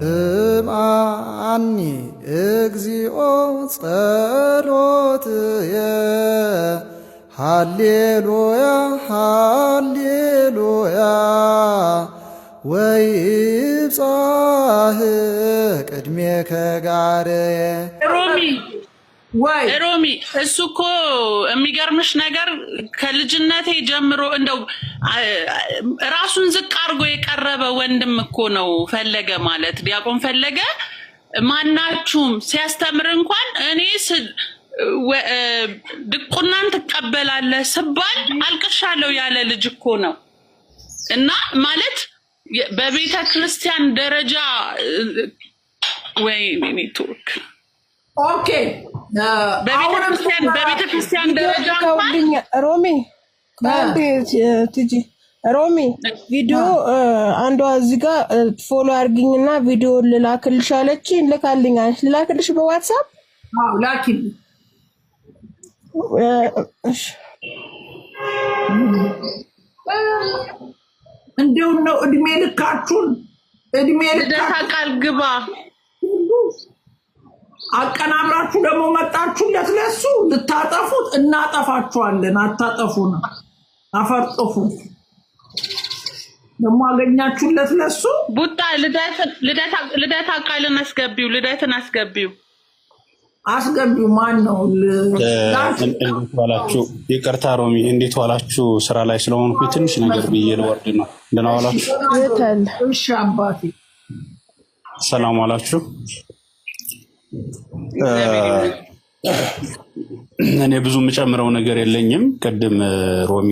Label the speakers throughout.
Speaker 1: እምአኒ እግዚኦ ጸሎትየ ሃሌሉያ ሃሌሉያ ወይብጻሕ ቅድሜከ ጋርየ
Speaker 2: ሮሚ እሱ እኮ የሚገርምሽ ነገር ከልጅነቴ ጀምሮ እንደው ራሱን ዝቅ አድርጎ የቀረበ ወንድም እኮ ነው። ፈለገ ማለት ዲያቆን ፈለገ ማናችሁም ሲያስተምር እንኳን እኔ ድቁናን ትቀበላለህ ስባል አልቅሻለሁ ያለ ልጅ እኮ ነው። እና ማለት በቤተ ክርስቲያን ደረጃ ወይ ኔትወርክ
Speaker 3: ኦኬ
Speaker 2: በቤተ ክርስቲያን ደረጃ
Speaker 4: ሮሚ ትጂ ሮሚ ቪዲዮ አንዷ እዚህ ጋር ፎሎ አድርጊኝና ቪዲዮ ልላክልሽ አለችኝ። ልካልኛለች። ልላክልሽ በዋትስአፕ
Speaker 3: ላኪል።
Speaker 4: እሺ
Speaker 3: እንደው ነው እድሜ ልካችሁን
Speaker 2: ልደታ ቃል ግባ
Speaker 3: አቀናብራችሁ ደግሞ መጣችሁለት ለሱ ልታጠፉት። እናጠፋችኋለን። አታጠፉን፣ አፈርጥፉ። ደግሞ አገኛችሁለት ለሱ
Speaker 2: ቡጣ ልደታ ቃልን አስገቢው፣ ልደትን አስገቢው።
Speaker 3: ማን ነው?
Speaker 5: እንዴት ዋላችሁ? ይቅርታ ሮሚ፣ እንዴት ዋላችሁ? ስራ ላይ ስለሆንኩ ትንሽ ነገር ብዬ ልወርድ ነው። ደህና ዋላችሁ?
Speaker 3: እሺ አባቴ፣
Speaker 5: ሰላም ዋላችሁ? እኔ ብዙ የምጨምረው ነገር የለኝም። ቅድም ሮሚ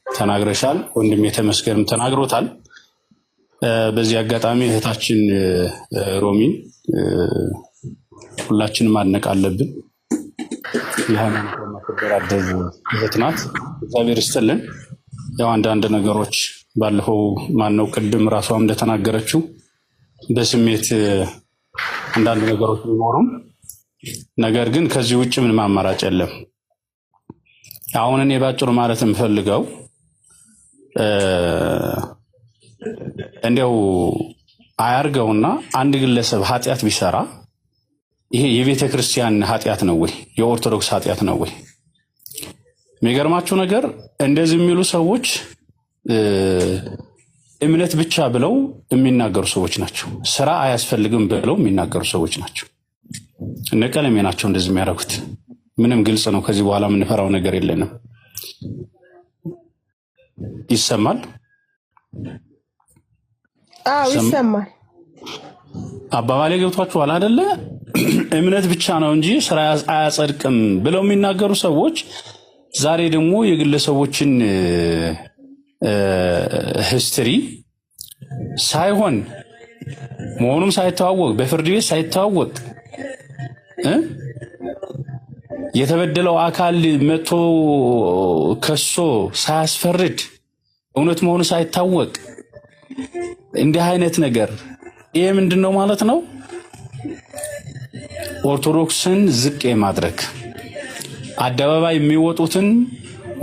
Speaker 5: ተናግረሻል፣ ወንድም የተመስገንም ተናግሮታል። በዚህ አጋጣሚ እህታችን ሮሚ ሁላችንም ማድነቅ አለብን። የሃይማኖት መከበራደዝ እህት ናት። እግዚአብሔር ይስጥልን። ያው አንዳንድ ነገሮች ባለፈው ማነው ቅድም ራሷም እንደተናገረችው በስሜት አንዳንድ ነገሮች ቢኖሩም ነገር ግን ከዚህ ውጭ ምንም አማራጭ የለም። አሁን እኔ ባጭሩ ማለት የምፈልገው እንደው አያርገውና አንድ ግለሰብ ኃጢአት ቢሰራ ይሄ የቤተ ክርስቲያን ኃጢአት ነው ወይ? የኦርቶዶክስ ኃጢአት ነው ወይ? የሚገርማችሁ ነገር እንደዚህ የሚሉ ሰዎች እምነት ብቻ ብለው የሚናገሩ ሰዎች ናቸው። ስራ አያስፈልግም ብለው የሚናገሩ ሰዎች ናቸው። እነ ቀለሜ ናቸው እንደዚህ የሚያደርጉት። ምንም ግልጽ ነው። ከዚህ በኋላ የምንፈራው ነገር የለንም። ይሰማል?
Speaker 4: አዎ ይሰማል።
Speaker 5: አባባሌ ገብቷችኋል አይደለ? እምነት ብቻ ነው እንጂ ስራ አያጸድቅም ብለው የሚናገሩ ሰዎች ዛሬ ደግሞ የግለሰቦችን ሂስትሪ ሳይሆን መሆኑም ሳይተዋወቅ በፍርድ ቤት ሳይተዋወቅ የተበደለው አካል መጥቶ ከሶ ሳያስፈርድ እውነት መሆኑ ሳይታወቅ እንዲህ አይነት ነገር ይሄ ምንድነው ማለት ነው? ኦርቶዶክስን ዝቅ የማድረግ አደባባይ የሚወጡትን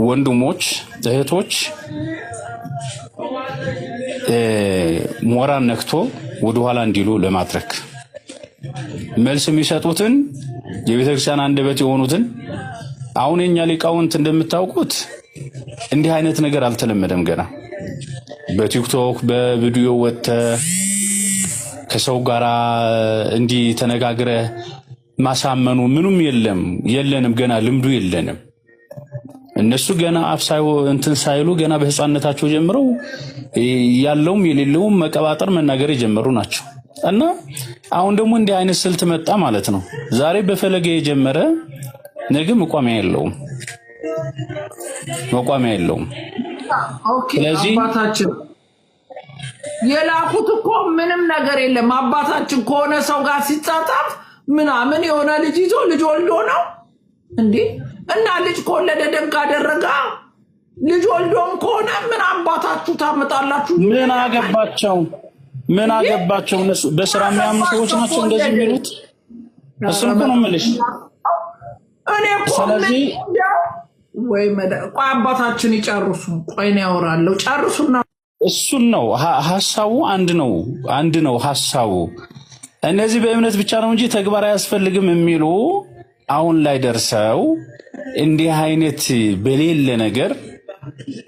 Speaker 5: ወንድሞች እህቶች ሞራል ነክቶ ወደኋላ እንዲሉ ለማድረግ መልስ የሚሰጡትን የቤተክርስቲያን አንደበት የሆኑትን አሁን የኛ ሊቃውንት እንደምታውቁት እንዲህ አይነት ነገር አልተለመደም። ገና በቲክቶክ በቪዲዮ ወጥተ ከሰው ጋር እንዲህ ተነጋግረ ማሳመኑ ምንም የለንም። ገና ልምዱ የለንም። እነሱ ገና አፍሳዩ እንትን ሳይሉ ገና በህፃንነታቸው ጀምረው ያለውም የሌለውም መቀባጠር መናገር የጀመሩ ናቸው። እና አሁን ደግሞ እንዲህ አይነት ስልት መጣ ማለት ነው። ዛሬ በፈለገ የጀመረ ነገ መቋሚያ የለውም። ስለዚህ
Speaker 3: አባታችን የላኩት እኮ ምንም ነገር የለም። አባታችን ከሆነ ሰው ጋር ሲጻጻፍ ምናምን የሆነ ልጅ ይዞ ልጅ ወልዶ ነው እንዴ? እና ልጅ ከወለደ ደግ አደረጋ። ልጅ ወልዶም ከሆነ ምን አባታችሁ ታመጣላችሁ?
Speaker 5: ምን አገባቸው? እነሱ በስራ የሚያምኑ ሰዎች ናቸው እንደዚህ የሚሉት። እሱን እኮ ነው የምልሽ።
Speaker 3: እኔ እኮ
Speaker 5: ስለዚህ
Speaker 3: ወይ አባታችን ይጨርሱ፣ ቆይ ነው ያወራለሁ። ጨርሱና
Speaker 5: እሱን ነው ሐሳቡ። አንድ ነው ሐሳቡ። እነዚህ በእምነት ብቻ ነው እንጂ ተግባር አያስፈልግም የሚሉ አሁን ላይ ደርሰው እንዲህ አይነት በሌለ ነገር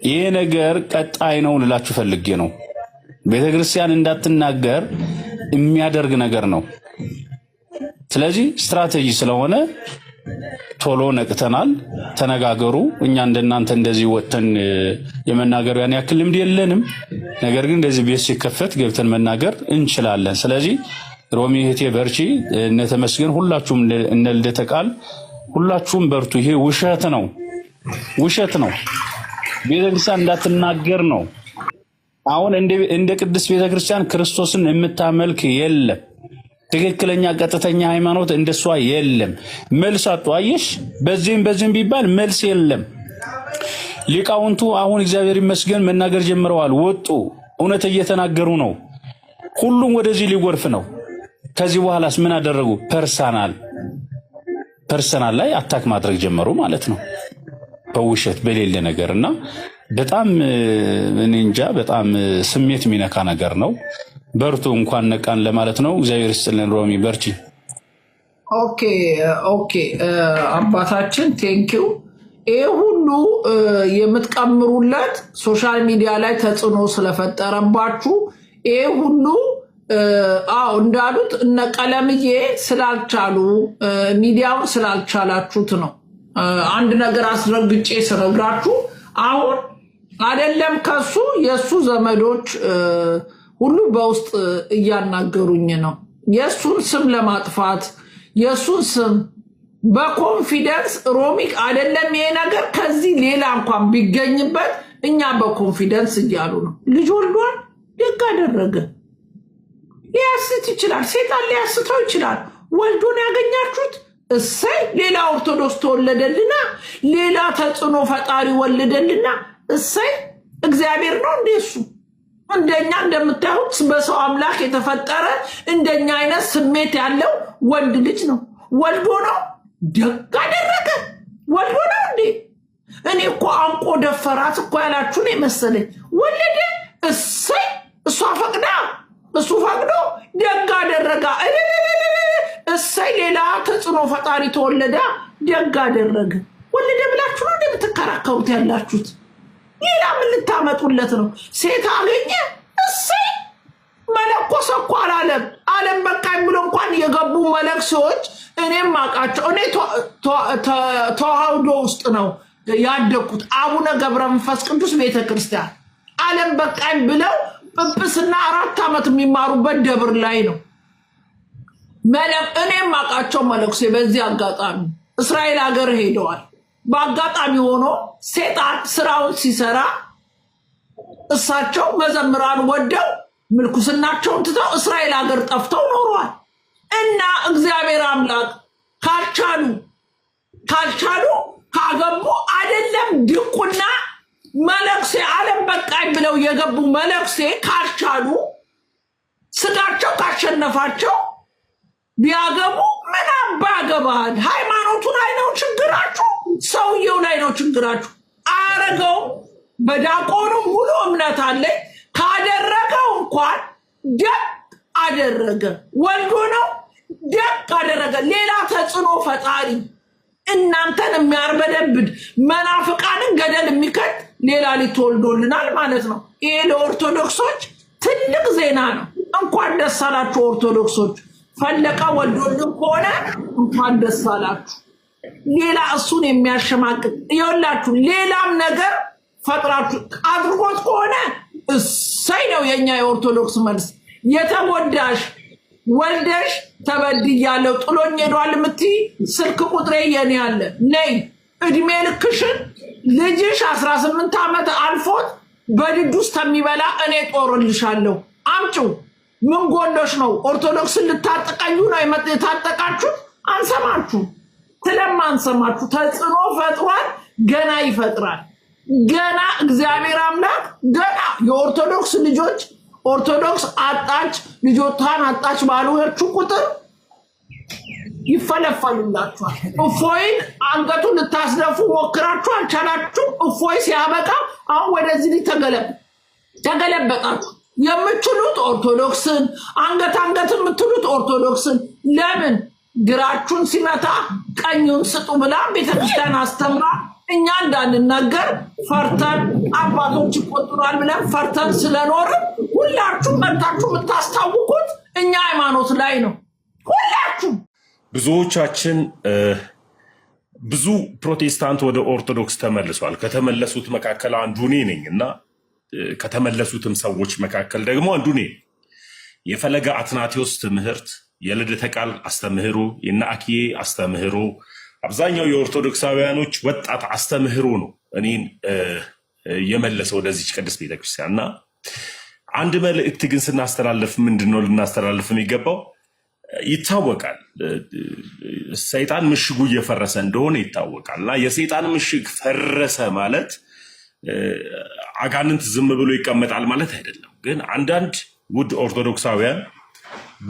Speaker 5: ይሄ ነገር ቀጣይ ነው ልላችሁ ፈልጌ ነው። ቤተክርስቲያን እንዳትናገር የሚያደርግ ነገር ነው። ስለዚህ ስትራቴጂ ስለሆነ ቶሎ ነቅተናል። ተነጋገሩ። እኛ እንደናንተ እንደዚህ ወጥተን የመናገር ያን ያክል ልምድ የለንም። ነገር ግን እንደዚህ ቤት ሲከፈት ገብተን መናገር እንችላለን። ስለዚህ ሮሚ እህቴ በርቺ፣ እነ ተመስገን ሁላችሁም እነ ልደተ ቃል ሁላችሁም በርቱ። ይሄ ውሸት ነው። ቤተክርስቲያን እንዳትናገር ነው። አሁን እንደ ቅድስት ቤተክርስቲያን ክርስቶስን የምታመልክ የለም። ትክክለኛ ቀጥተኛ ሃይማኖት እንደሷ የለም። መልስ አጡ። አየሽ፣ በዚህም ቢባል መልስ የለም። ሊቃውንቱ አሁን እግዚአብሔር ይመስገን መናገር ጀምረዋል። ወጡ፣ እውነት እየተናገሩ ነው። ሁሉም ወደዚህ ሊጎርፍ ነው። ከዚህ በኋላስ ምን አደረጉ? ፐርሰናል ላይ አታክ ማድረግ ጀመሩ ማለት ነው፣ በውሸት በሌለ ነገርና በጣም እኔ እንጃ፣ በጣም ስሜት የሚነካ ነገር ነው። በርቱ፣ እንኳን ነቃን ለማለት ነው። እግዚአብሔር ይስጥልን። ሮሚ በርቺ።
Speaker 3: ኦኬ አባታችን ቴንኪው። ይህ ሁሉ የምትቀምሩለት ሶሻል ሚዲያ ላይ ተጽዕኖ ስለፈጠረባችሁ ይህ ሁሉ እንዳሉት እነ ቀለምዬ ስላልቻሉ ሚዲያውን ስላልቻላችሁት ነው። አንድ ነገር አስረግጬ ስነግራችሁ አሁን አይደለም ከሱ የሱ ዘመዶች ሁሉ በውስጥ እያናገሩኝ ነው። የሱን ስም ለማጥፋት የሱን ስም በኮንፊደንስ ሮሚክ አይደለም ይሄ ነገር ከዚህ ሌላ እንኳን ቢገኝበት እኛ በኮንፊደንስ እያሉ ነው። ልጅ ወልዷል፣ ደግ አደረገ። ሊያስት ይችላል፣ ሴጣን ሊያስተው ይችላል። ወልዶን ያገኛችሁት እሰይ። ሌላ ኦርቶዶክስ ተወለደልና፣ ሌላ ተጽዕኖ ፈጣሪ ወለደልና እሰይ። እግዚአብሔር ነው እንደሱ እንደኛ እንደምታዩት በሰው አምላክ የተፈጠረ እንደኛ አይነት ስሜት ያለው ወንድ ልጅ ነው። ወልዶ ነው፣ ደግ አደረገ። ወልዶ ነው እንዴ? እኔ እኮ አንቆ ደፈራት እኮ ያላችሁ ነው የመሰለኝ። ወለደ፣ እሰይ። እሷ ፈቅዳ እሱ ፈቅዶ ደግ አደረጋ። እሰይ። ሌላ ተጽዕኖ ፈጣሪ ተወለደ፣ ደግ አደረገ። ወለደ ብላችሁ ነው እንደምትከራከሩት ያላችሁት? ሌላ ምን ልታመጡለት ነው? ሴት አገኘ፣ እሰይ። መለኮሰ እኮ አላለም። ዓለም በቃኝ ብሎ እንኳን የገቡ መለክሶች እኔም አውቃቸው። እኔ ተዋህዶ ውስጥ ነው ያደግኩት፣ አቡነ ገብረ መንፈስ ቅዱስ ቤተክርስቲያን። ዓለም በቃኝ ብለው ጵጵስና 4 ዓመት የሚማሩበት ደብር ላይ ነው። እኔም አውቃቸው መለክሴ። በዚህ አጋጣሚ እስራኤል ሀገር ሄደዋል። በአጋጣሚ ሆኖ ሴጣን ስራውን ሲሰራ እሳቸው መዘምራን ወደው ምልኩስናቸውን ትተው እስራኤል ሀገር ጠፍተው ኖረዋል። እና እግዚአብሔር አምላክ ካልቻሉ ካገቡ አይደለም ድቁና መለክሴ ዓለም በቃኝ ብለው የገቡ መለክሴ ካልቻሉ ስጋቸው ካሸነፋቸው ቢያገቡ ምን አባ ያገባል? ሃይማኖቱ ላይ ነው ችግራችሁ፣ ሰውየው ላይ ነው ችግራችሁ። አረገው በዳቆኑ ሙሉ እምነት አለኝ። ካደረገው እንኳን ደግ አደረገ። ወልዶ ነው ደግ አደረገ። ሌላ ተጽዕኖ ፈጣሪ እናንተን የሚያርበደብድ መናፍቃንን ገደል የሚከት ሌላ ሊትወልዶልናል ማለት ነው። ይሄ ለኦርቶዶክሶች ትልቅ ዜና ነው። እንኳን ደስ አላችሁ ኦርቶዶክሶች። ፈለቀ ወልዶልን ከሆነ እንኳን ደስ አላችሁ። ሌላ እሱን የሚያሸማቅቅ ይኸውላችሁ፣ ሌላም ነገር ፈጥራችሁ አድርጎት ከሆነ እሰይ ነው የኛ የኦርቶዶክስ መልስ። የተጎዳሽ ወልደሽ ተበድያለሁ ጥሎኝ ሄዷል የምትይ ስልክ ቁጥሬ የኔ ያለ ነይ። እድሜ ልክሽን ልጅሽ 18 ዓመት አልፎት በድድ ውስጥ የሚበላ እኔ ጦርልሻለሁ። አምጪው። ምን ጎሎሽ ነው? ኦርቶዶክስን ልታጠቃዩ ነው የታጠቃችሁት? አንሰማችሁ፣ ስለማንሰማችሁ ተጽዕኖ ፈጥሯል። ገና ይፈጥራል። ገና እግዚአብሔር አምላክ ገና የኦርቶዶክስ ልጆች ኦርቶዶክስ አጣች ልጆቿን አጣች ባሉችሁ ቁጥር ይፈለፈሉላችኋል። እፎይን አንገቱን ልታስደፉ ሞክራችሁ አልቻላችሁ። እፎይ ሲያበቃ አሁን ወደዚህ ተገለበጣችሁ። የምትሉት ኦርቶዶክስን አንገት የምትሉት ኦርቶዶክስን ለምን ግራችሁን ሲመታ ቀኙን ስጡ ብላ ቤተክርስቲያን አስተምራ እኛ እንዳንናገር ፈርተን አባቶች ይቆጥራል ብለን ፈርተን ስለኖርን ሁላችሁ መጣችሁ የምታስታውቁት እኛ ሃይማኖት ላይ ነው። ሁላችሁ
Speaker 6: ብዙዎቻችን ብዙ ፕሮቴስታንት ወደ ኦርቶዶክስ ተመልሷል። ከተመለሱት መካከል አንዱ እኔ ነኝ እና ከተመለሱትም ሰዎች መካከል ደግሞ አንዱ እኔ የፈለገ አትናቴዎስ ትምህርት፣ የልደተ ቃል አስተምህሮ፣ የነአኪዬ አስተምህሮ፣ አብዛኛው የኦርቶዶክሳውያኖች ወጣት አስተምህሮ ነው እኔን የመለሰው ወደዚች ቅድስት ቤተክርስቲያን። እና አንድ መልእክት ግን ስናስተላልፍ ምንድነው ልናስተላልፍ የሚገባው? ይታወቃል ሰይጣን ምሽጉ እየፈረሰ እንደሆነ ይታወቃል። እና የሰይጣን ምሽግ ፈረሰ ማለት አጋንንት ዝም ብሎ ይቀመጣል ማለት አይደለም። ግን አንዳንድ ውድ ኦርቶዶክሳውያን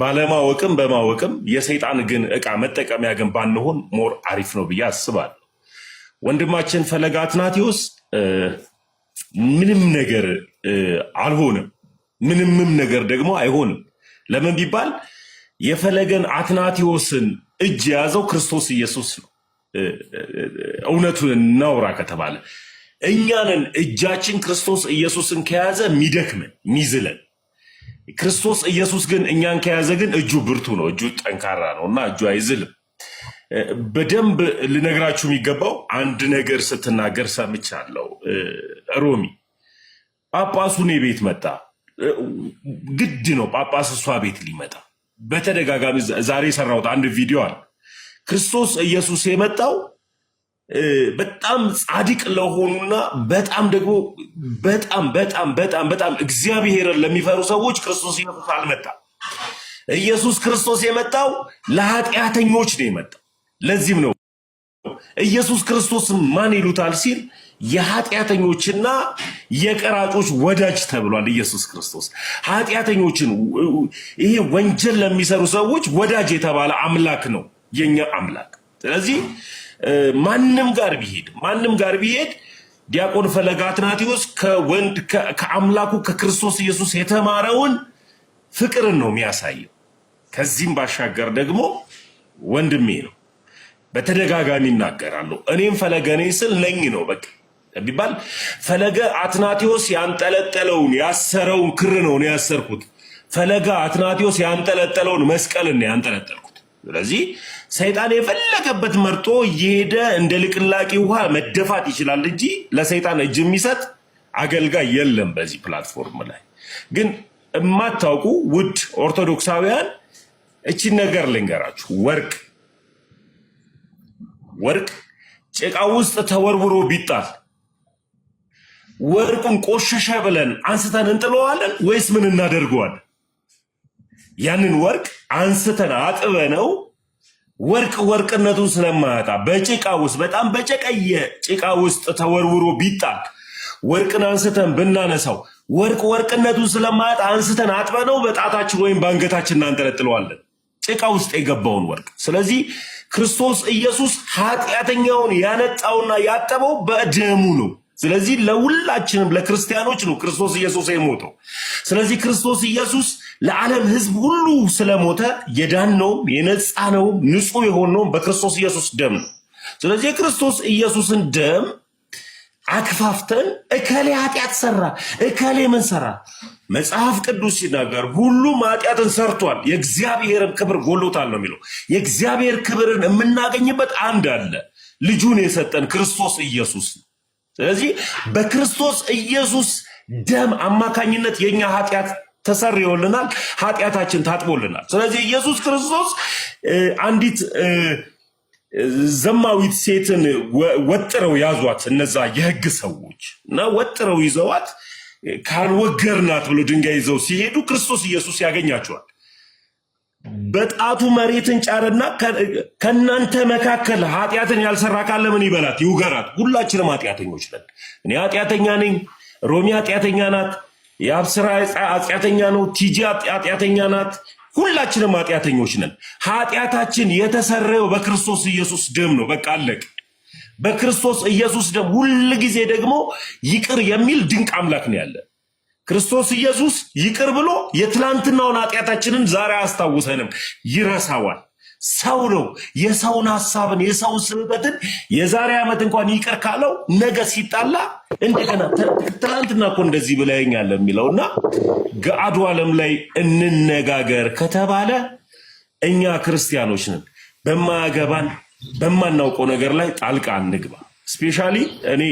Speaker 6: ባለማወቅም በማወቅም የሰይጣን ግን ዕቃ መጠቀሚያ ግን ባንሆን ሞር አሪፍ ነው ብዬ አስባለሁ። ወንድማችን ፈለገ አትናቴዎስ ምንም ነገር አልሆነም፣ ምንምም ነገር ደግሞ አይሆንም። ለምን ቢባል የፈለገን አትናቴዎስን እጅ የያዘው ክርስቶስ ኢየሱስ ነው። እውነቱን እናውራ ከተባለ እኛንን እጃችን ክርስቶስ ኢየሱስን ከያዘ የሚደክመን የሚዝለን፣ ክርስቶስ ኢየሱስ ግን እኛን ከያዘ ግን እጁ ብርቱ ነው፣ እጁ ጠንካራ ነው እና እጁ አይዝልም። በደንብ ልነግራችሁ የሚገባው አንድ ነገር ስትናገር ሰምቻለሁ። ሮሚ ጳጳሱ እኔ ቤት መጣ። ግድ ነው ጳጳስ እሷ ቤት ሊመጣ። በተደጋጋሚ ዛሬ የሰራሁት አንድ ቪዲዮ አለ። ክርስቶስ ኢየሱስ የመጣው በጣም ጻድቅ ለሆኑና በጣም ደግሞ በጣም እግዚአብሔርን ለሚፈሩ ሰዎች ክርስቶስ ኢየሱስ አልመጣም። ኢየሱስ ክርስቶስ የመጣው ለኃጢአተኞች ነው የመጣው። ለዚህም ነው ኢየሱስ ክርስቶስ ማን ይሉታል ሲል የኃጢአተኞችና የቀራጮች ወዳጅ ተብሏል። ኢየሱስ ክርስቶስ ኃጢአተኞችን ይሄ ወንጀል ለሚሰሩ ሰዎች ወዳጅ የተባለ አምላክ ነው የኛ አምላክ። ስለዚህ ማንም ጋር ቢሄድ ዲያቆን ፈለገ አትናቴዎስ ከአምላኩ ከክርስቶስ ኢየሱስ የተማረውን ፍቅርን ነው የሚያሳየው። ከዚህም ባሻገር ደግሞ ወንድሜ ነው። በተደጋጋሚ እናገራለሁ። እኔም ፈለገ ነኝ ስል ነኝ ነው በቃ ቢባል ፈለገ አትናቴዎስ ያንጠለጠለውን ያሰረውን ክር ነው ያሰርኩት። ፈለገ አትናቴዎስ ያንጠለጠለውን መስቀልን ነው ያንጠለጠልኩት። ስለዚህ ሰይጣን የፈለገበት መርጦ እየሄደ እንደ ልቅላቂ ውሃ መደፋት ይችላል እንጂ ለሰይጣን እጅ የሚሰጥ አገልጋይ የለም በዚህ ፕላትፎርም ላይ። ግን የማታውቁ ውድ ኦርቶዶክሳውያን እቺን ነገር ልንገራችሁ። ወርቅ ጭቃ ውስጥ ተወርውሮ ቢጣል ወርቁን ቆሸሸ ብለን አንስተን እንጥለዋለን ወይስ ምን እናደርገዋለን? ያንን ወርቅ አንስተን አጥበነው ወርቅነቱን ስለማያጣ በጭቃ ውስጥ በጣም በጨቀየ ጭቃ ውስጥ ተወርውሮ ቢጣል ወርቅን አንስተን ብናነሳው ወርቅነቱን ስለማያጣ አንስተን አጥበነው በጣታችን ወይም በአንገታችን እናንጠለጥለዋለን ጭቃ ውስጥ የገባውን ወርቅ። ስለዚህ ክርስቶስ ኢየሱስ ኃጢአተኛውን ያነጣውና ያጠበው በደሙ ነው። ስለዚህ ለሁላችንም ለክርስቲያኖች ነው ክርስቶስ ኢየሱስ የሞተው። ስለዚህ ክርስቶስ ኢየሱስ ለዓለም ሕዝብ ሁሉ ስለሞተ የዳነውም የነጻነውም ንጹህ የሆነውም በክርስቶስ ኢየሱስ ደም ነው። ስለዚህ የክርስቶስ ኢየሱስን ደም አክፋፍተን እከሌ ኃጢአት ሰራ እከሌ ምን ሰራ፣ መጽሐፍ ቅዱስ ሲናገር ሁሉም ኃጢአትን ሰርቷል የእግዚአብሔርን ክብር ጎሎታል ነው የሚለው። የእግዚአብሔር ክብርን የምናገኝበት አንድ አለ፣ ልጁን የሰጠን ክርስቶስ ኢየሱስ ነው። ስለዚህ በክርስቶስ ኢየሱስ ደም አማካኝነት የኛ ኃጢአት ተሰርዮልናል፣ ኃጢአታችን ታጥቦልናል። ስለዚህ ኢየሱስ ክርስቶስ አንዲት ዘማዊት ሴትን ወጥረው ያዟት እነዛ የሕግ ሰዎች እና ወጥረው ይዘዋት ካልወገርናት ብሎ ድንጋይ ይዘው ሲሄዱ ክርስቶስ ኢየሱስ ያገኛቸዋል። በጣቱ መሬትን ጫረና ከእናንተ መካከል ኃጢአትን ያልሰራ ካለ ምን ይበላት ይውገራት። ሁላችንም ኃጢአተኞች ነን። እኔ ኃጢአተኛ ነኝ፣ ሮሚ ኃጢአተኛ ናት፣ የአብስራ ኃጢአተኛ ነው፣ ቲጂ ኃጢአተኛ ናት፣ ሁላችንም ኃጢአተኞች ነን። ኃጢአታችን የተሰረየው በክርስቶስ ኢየሱስ ደም ነው። በቃ አለቀ። በክርስቶስ ኢየሱስ ደም ሁል ጊዜ ደግሞ ይቅር የሚል ድንቅ አምላክ ነው ያለ። ክርስቶስ ኢየሱስ ይቅር ብሎ የትላንትናውን ኃጢአታችንን ዛሬ አያስታውሰንም፣ ይረሳዋል። ሰው ነው የሰውን ሐሳብን የሰውን ስህተትን የዛሬ ዓመት እንኳን ይቅር ካለው ነገ ሲጣላ እንደገና ትላንትና እኮ እንደዚህ ብለኸኛል የሚለውና ገአዱ ዓለም ላይ እንነጋገር ከተባለ እኛ ክርስቲያኖች ነን። በማያገባን በማናውቀው ነገር ላይ ጣልቃ እንግባ። ስፔሻሊ እኔ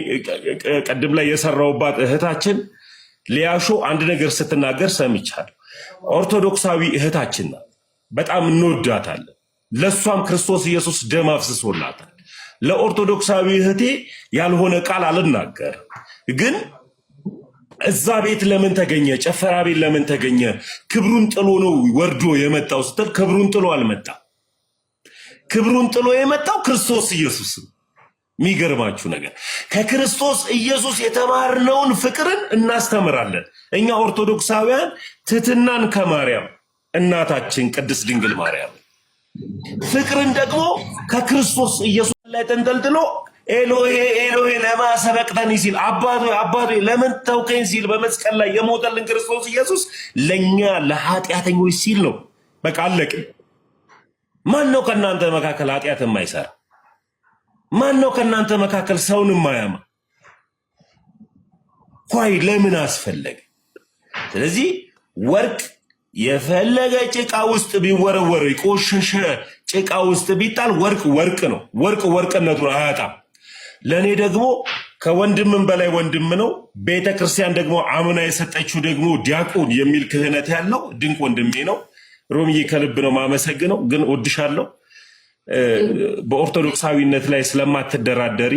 Speaker 6: ቀደም ላይ የሰራውባት እህታችን ሊያሾ አንድ ነገር ስትናገር ሰምቻለሁ። ኦርቶዶክሳዊ እህታችን ናት። በጣም እንወዳታለን። ለሷም ክርስቶስ ኢየሱስ ደም አፍስሶላታል። ለኦርቶዶክሳዊ እህቴ ያልሆነ ቃል አልናገር፣ ግን እዛ ቤት ለምን ተገኘ? ጨፈራ ቤት ለምን ተገኘ? ክብሩን ጥሎ ነው ወርዶ የመጣው ስትል ክብሩን ጥሎ አልመጣም። ክብሩን ጥሎ የመጣው ክርስቶስ ኢየሱስ ነው። የሚገርማችሁ ነገር ከክርስቶስ ኢየሱስ የተማርነውን ፍቅርን እናስተምራለን። እኛ ኦርቶዶክሳውያን ትሕትናን ከማርያም እናታችን ቅድስት ድንግል ማርያም፣ ፍቅርን ደግሞ ከክርስቶስ ኢየሱስ ላይ ተንጠልጥሎ ኤሎሄ ኤሎሄ ለማ ሰበቅተኒ ሲል አባቶ ለምን ተውከኝ ሲል በመስቀል ላይ የሞተልን ክርስቶስ ኢየሱስ ለኛ ለኃጢአተኞች ሲል ነው። በቃ አለቀ። ማን ነው ከእናንተ መካከል ኃጢአት የማይሰራ? ማን ነው ከእናንተ መካከል ሰውን የማያማ? ኳይ ለምን አስፈለገ? ስለዚህ ወርቅ የፈለገ ጭቃ ውስጥ ቢወረወር ቆሸሸ ጭቃ ውስጥ ቢጣል ወርቅ ወርቅ ነው። ወርቅ ወርቅነቱን አያጣም። ለእኔ ደግሞ ከወንድምም በላይ ወንድም ነው። ቤተ ክርስቲያን ደግሞ አምና የሰጠችው ደግሞ ዲያቆን የሚል ክህነት ያለው ድንቅ ወንድሜ ነው። ሮምዬ ከልብ ነው ማመሰግነው። ግን ወድሻለሁ። በኦርቶዶክሳዊነት ላይ ስለማትደራደሪ፣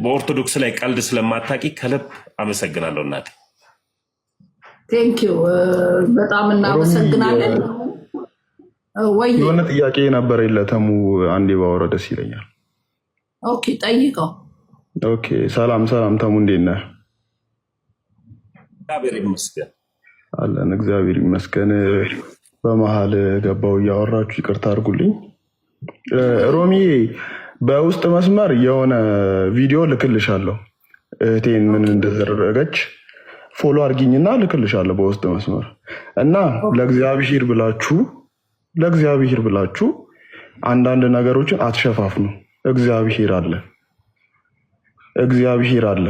Speaker 6: በኦርቶዶክስ ላይ ቀልድ ስለማታቂ ከልብ አመሰግናለሁ እናቴ።
Speaker 3: ቴንኪው በጣም እናመሰግናለን። ወይ
Speaker 7: የሆነ ጥያቄ ነበር ለተሙ አንዴ ባወራ ደስ ይለኛል።
Speaker 3: ኦኬ ጠይቀው።
Speaker 7: ኦኬ ሰላም ተሙ እንዴት ነህ?
Speaker 6: እግዚአብሔር ይመስገን
Speaker 7: አለን። እግዚአብሔር ይመስገን። በመሀል ገባው እያወራችሁ ይቅርታ አድርጉልኝ። ሮሚ በውስጥ መስመር የሆነ ቪዲዮ ልክልሻለሁ። እህቴን ምን እንደተደረገች ፎሎ አድርጊኝና ልክልሻለሁ በውስጥ መስመር እና ለእግዚአብሔር ብላችሁ አንዳንድ ነገሮችን አትሸፋፍኑ። እግዚአብሔር አለ።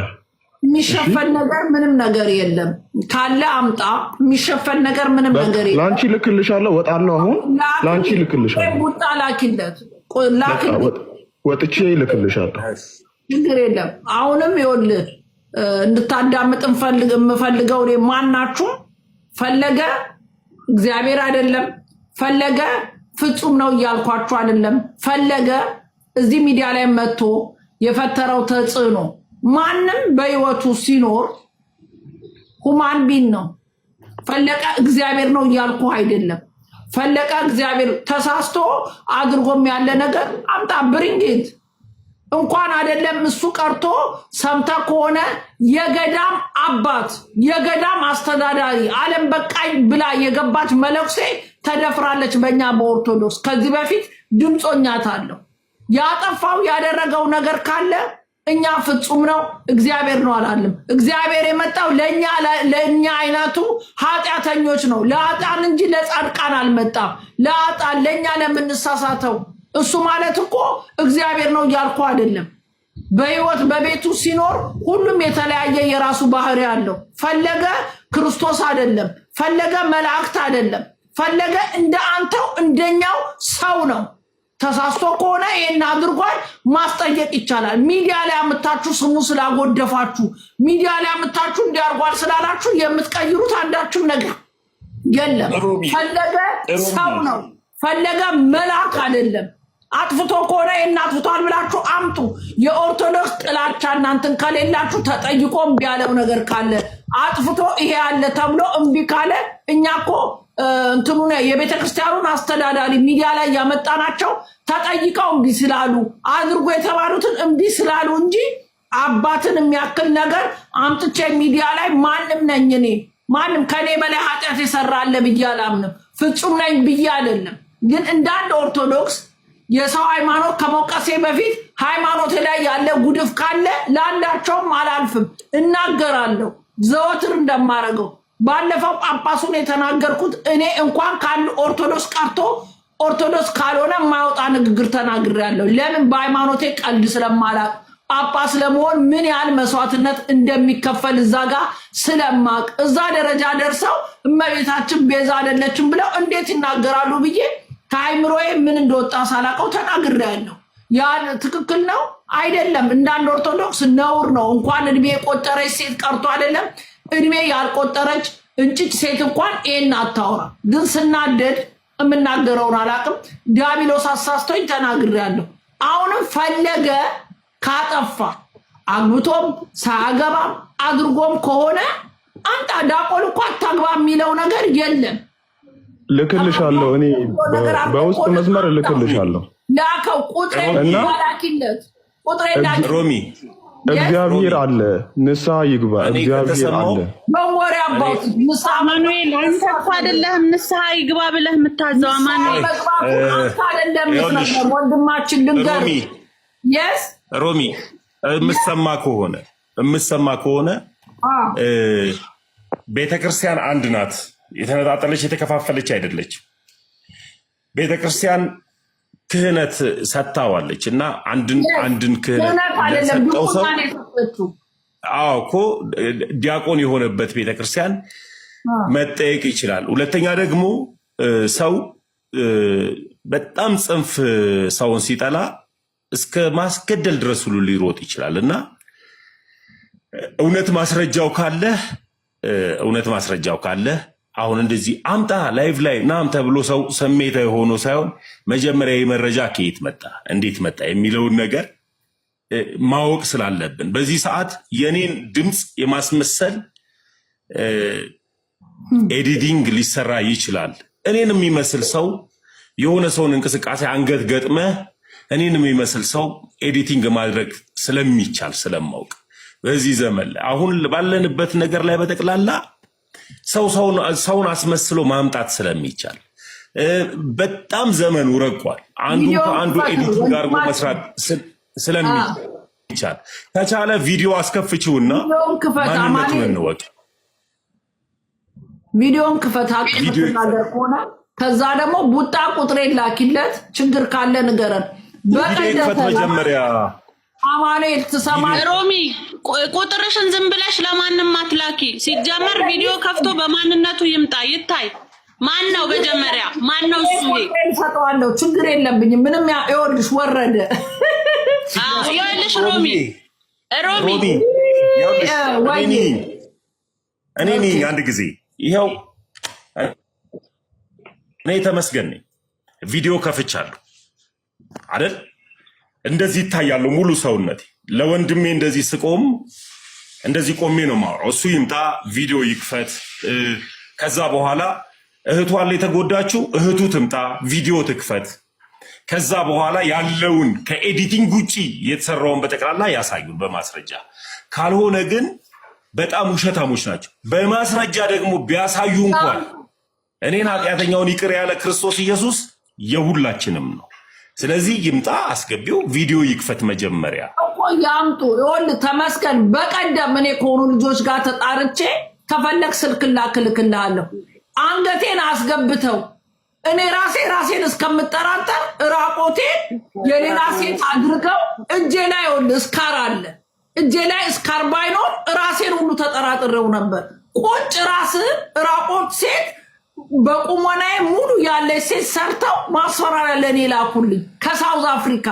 Speaker 3: የሚሸፈን ነገር ምንም ነገር የለም። ካለ አምጣ። የሚሸፈን ነገር ምንም ነገር የለም።
Speaker 7: ላንቺ ልክልሻለሁ። ወጣለሁ አሁን ላንቺ ልክልሻለሁ።
Speaker 3: ቁጣ ላኪለት
Speaker 7: ወጥቼ ልክልሻለሁ።
Speaker 3: ችግር የለም። አሁንም ይኸውልህ እንድታዳምጥ የምፈልገው እኔ ማናችሁም ፈለገ እግዚአብሔር አይደለም፣ ፈለገ ፍጹም ነው እያልኳችሁ አይደለም። ፈለገ እዚህ ሚዲያ ላይ መጥቶ የፈጠረው ተጽዕኖ ማንም በህይወቱ ሲኖር ሁማን ቢን ነው። ፈለቀ እግዚአብሔር ነው እያልኩ አይደለም። ፈለቀ እግዚአብሔር ተሳስቶ አድርጎም ያለ ነገር አምጣ ብሪንጌት እንኳን አይደለም እሱ ቀርቶ ሰምተ ከሆነ የገዳም አባት የገዳም አስተዳዳሪ ዓለም በቃኝ ብላ የገባች መለክሴ ተደፍራለች በእኛ በኦርቶዶክስ። ከዚህ በፊት ድምጾኛታለሁ። ያጠፋው ያደረገው ነገር ካለ እኛ ፍጹም ነው እግዚአብሔር ነው አላለም። እግዚአብሔር የመጣው ለእኛ አይነቱ ኃጢአተኞች ነው፣ ለኃጥአን እንጂ ለጻድቃን አልመጣም። ለኃጥአን ለእኛ ለምንሳሳተው እሱ ማለት እኮ እግዚአብሔር ነው እያልኩ አይደለም። በህይወት በቤቱ ሲኖር ሁሉም የተለያየ የራሱ ባህሪ አለው። ፈለገ ክርስቶስ አይደለም፣ ፈለገ መላእክት አይደለም። ፈለገ እንደ አንተው እንደኛው ሰው ነው። ተሳስቶ ከሆነ ይሄን አድርጓል ማስጠየቅ ይቻላል። ሚዲያ ላይ አምታችሁ ስሙ ስላጎደፋችሁ፣ ሚዲያ ላይ አምታችሁ እንዲያርጓል ስላላችሁ የምትቀይሩት አንዳችም ነገር የለም። ፈለገ ሰው ነው፣ ፈለገ መልአክ አይደለም። አጥፍቶ ከሆነ ይሄን አጥፍቷል ብላችሁ አምጡ። የኦርቶዶክስ ጥላቻ እናንተን ከሌላችሁ ተጠይቆ እምቢ ያለው ነገር ካለ አጥፍቶ ይሄ ያለ ተብሎ እምቢ ካለ እኛ እኮ እንትኑ የቤተ ክርስቲያኑን አስተዳዳሪ ሚዲያ ላይ ያመጣናቸው ተጠይቀው እምቢ ስላሉ አድርጎ የተባሉትን እምቢ ስላሉ እንጂ አባትን የሚያክል ነገር አምጥቼ ሚዲያ ላይ ማንም ነኝ እኔ ማንም ከኔ በላይ ኃጢአት የሰራ አለ ብዬ አላምንም። ፍጹም ነኝ ብዬ አይደለም። ግን እንዳንድ ኦርቶዶክስ የሰው ሃይማኖት ከመውቀሴ በፊት ሃይማኖት ላይ ያለ ጉድፍ ካለ ለአንዳቸውም አላልፍም፣ እናገራለሁ ዘወትር እንደማረገው። ባለፈው ጳጳሱን የተናገርኩት እኔ እንኳን ካሉ ኦርቶዶክስ ቀርቶ ኦርቶዶክስ ካልሆነ የማይወጣ ንግግር ተናግሬያለሁ። ለምን? በሃይማኖቴ ቀልድ ስለማላቅ ጳጳስ ለመሆን ምን ያህል መስዋዕትነት እንደሚከፈል እዛ ጋር ስለማቅ እዛ ደረጃ ደርሰው እመቤታችን ቤዛ አይደለችም ብለው እንዴት ይናገራሉ ብዬ ከአይምሮዬ ምን እንደወጣ ሳላቀው ተናግሬያለሁ። ያ ትክክል ነው አይደለም? እንዳንድ ኦርቶዶክስ ነውር ነው። እንኳን እድሜ የቆጠረች ሴት ቀርቶ አይደለም እድሜ ያልቆጠረች እንጭጭ ሴት እንኳን ይሄን አታወራ። ግን ስናደድ የምናገረውን አላቅም። ዲያብሎስ አሳስቶኝ ተናግሬያለሁ። አሁንም ፈለገ ካጠፋ አግብቶም ሳያገባም አድርጎም ከሆነ አንተ ዳቆል እኮ አታግባ የሚለው ነገር የለም።
Speaker 7: ልክልሻለሁ፣ እኔ በውስጥ መስመር ልክልሻለሁ።
Speaker 3: ላከው ቁጥሬ ላኪለት፣ ቁጥሬ ላኪ።
Speaker 6: ሮሚ
Speaker 7: እግዚአብሔር አለ፣ ንስሐ ይግባ። እግዚአብሔር አለ።
Speaker 3: በወሬ አባውት ንስሐ
Speaker 2: አማኑኤል አንተ እኮ አይደለህም ንስሐ ይግባ ብለህ የምታዘው አማኑኤል
Speaker 3: አይደለም። ወንድማችን ልንገር የስ
Speaker 6: ሮሚ የምሰማ ከሆነ ቤተክርስቲያን አንድ ናት። የተነጣጠለች የተከፋፈለች አይደለች። ቤተክርስቲያን ክህነት ሰጥታዋለች እና አንድን ክህነት ሰጠው ሰው እኮ ዲያቆን የሆነበት ቤተክርስቲያን መጠየቅ ይችላል። ሁለተኛ ደግሞ ሰው በጣም ጽንፍ ሰውን ሲጠላ እስከ ማስገደል ድረስ ሁሉ ሊሮጥ ይችላል እና እውነት ማስረጃው ካለ አሁን እንደዚህ አምጣ ላይቭ ላይ ናም ተብሎ ሰው ስሜታዊ ሆኖ ሳይሆን መጀመሪያ የመረጃ ከየት መጣ እንዴት መጣ የሚለውን ነገር ማወቅ ስላለብን በዚህ ሰዓት የኔን ድምፅ የማስመሰል ኤዲቲንግ ሊሰራ ይችላል። እኔን የሚመስል ሰው የሆነ ሰውን እንቅስቃሴ አንገት ገጥመ እኔን የሚመስል ሰው ኤዲቲንግ ማድረግ ስለሚቻል ስለማውቅ በዚህ ዘመን አሁን ባለንበት ነገር ላይ በጠቅላላ ሰውን አስመስሎ ማምጣት ስለሚቻል በጣም ዘመኑ ረቋል። አንዱ ከአንዱ ኤዲቲንግ አድርጎ መስራት ስለሚቻል ከቻለ ቪዲዮ አስከፍቺውና ማንነቱን እንወቅ።
Speaker 3: ቪዲዮን ክፈታ ከሆነ ከዛ ደግሞ ቡጣ ቁጥሬን ላኪለት። ችግር ካለ ንገረን።
Speaker 6: በቀደም መጀመሪያ
Speaker 3: አማኑኤል ትሰማለህ?
Speaker 2: ሮሚ ቁጥርሽን ዝም ብለሽ ለማንም አትላኪ። ሲጀመር ቪዲዮ ከፍቶ በማንነቱ ይምጣ ይታይ። ማን ነው በመጀመሪያ ማን ነው እሱ?
Speaker 3: ሰጠዋለሁ፣ ችግር የለብኝም። ምንም ይኸውልሽ ወረደ።
Speaker 2: ይኸውልሽ ሮሚ
Speaker 6: እኔ አንድ ጊዜ ይኸው እኔ ተመስገን ነኝ ቪዲዮ ከፍቻለሁ አይደል? እንደዚህ ይታያሉ ሙሉ ሰውነቴ። ለወንድሜ እንደዚህ ስቆም እንደዚህ ቆሜ ነው የማወራው። እሱ ይምጣ ቪዲዮ ይክፈት። ከዛ በኋላ እህቷን የተጎዳችው እህቱ ትምጣ ቪዲዮ ትክፈት። ከዛ በኋላ ያለውን ከኤዲቲንግ ውጪ የተሰራውን በጠቅላላ ያሳዩን በማስረጃ። ካልሆነ ግን በጣም ውሸታሞች ናቸው። በማስረጃ ደግሞ ቢያሳዩ እንኳን እኔን ኃጢአተኛውን ይቅር ያለ ክርስቶስ ኢየሱስ የሁላችንም ነው። ስለዚህ ይምጣ፣ አስገቢው፣ ቪዲዮ ይክፈት። መጀመሪያ
Speaker 3: እኮ ያምጡ። ይኸውልህ ተመስገን፣ በቀደም እኔ ከሆኑ ልጆች ጋር ተጣርቼ ከፈለግ ስልክ ላክልክልሃለሁ። አንገቴን አስገብተው እኔ ራሴን እስከምጠራጠር ራቆቴን የሌላ ሴት አድርገው እጄ ላይ ይኸውልህ እስካር አለ። እጄ ላይ እስካር ባይኖር ራሴን ሁሉ ተጠራጥሬው ነበር። ቁጭ ራስህን ራቆት ሴት በቁመናዬ ሙሉ ያለች ሴት ሰርተው ማስፈራሪያ ለእኔ ላኩልኝ ከሳውዝ አፍሪካ።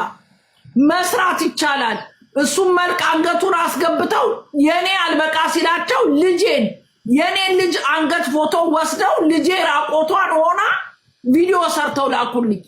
Speaker 3: መስራት ይቻላል። እሱም መልክ አንገቱን አስገብተው የኔ አልበቃ ሲላቸው የኔን ልጅ አንገት ፎቶ ወስደው ልጄ ራቆቷን ሆና ቪዲዮ ሰርተው ላኩልኝ።